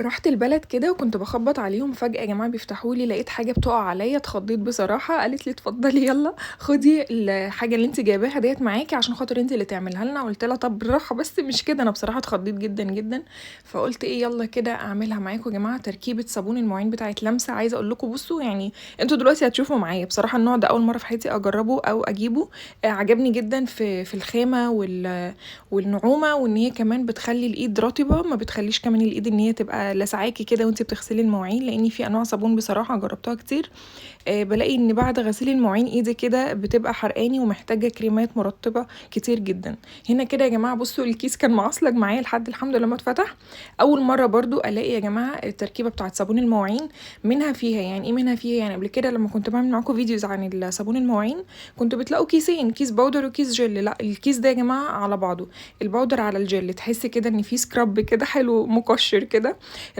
رحت البلد كده وكنت بخبط عليهم فجأة يا جماعة بيفتحوا لي لقيت حاجة بتقع عليا اتخضيت بصراحة قالت لي اتفضلي يلا خدي الحاجة اللي انت جايباها ديت معاكي عشان خاطر انت اللي تعملها لنا. قلت لها طب بالراحة بس مش كده، انا بصراحة اتخضيت جدا جدا. فقلت ايه يلا كده اعملها معاكم يا جماعة. تركيبة صابون المواعين بتاعت لمسة، عايزة اقول لكم بصوا يعني انتوا دلوقتي هتشوفوا معايا بصراحة النوع ده اول مرة في حياتي اجربه او اجيبه. عجبني جدا في الخامة والنعومه، وان هي كمان بتخلي الايد رطبه، ما بتخليش كمان الايد ان هي تبقى لسعاكي كده وانت بتغسلي المواعين، لان في انواع صابون بصراحه جربتها كتير. بلاقي ان بعد غسيل المواعين ايدي كده بتبقى حرقاني ومحتاجه كريمات مرطبه كتير جدا. هنا كده يا جماعه بصوا الكيس كان معصلج معايا لحد الحمد لله ما اتفتح. اول مره برضو الاقي يا جماعه التركيبه بتاعت صابون المواعين منها فيها. يعني ايه منها فيها؟ يعني قبل كده لما كنت بعمل معاكم فيديوز عن صابون المواعين كنتوا بتلاقوا كيسين، كيس باودر وكيس جل. لا الكيس ده يا جماعه على بعضه، الباودر على الجل، تحسي كده ان في سكراب كده حلو مقشر كده.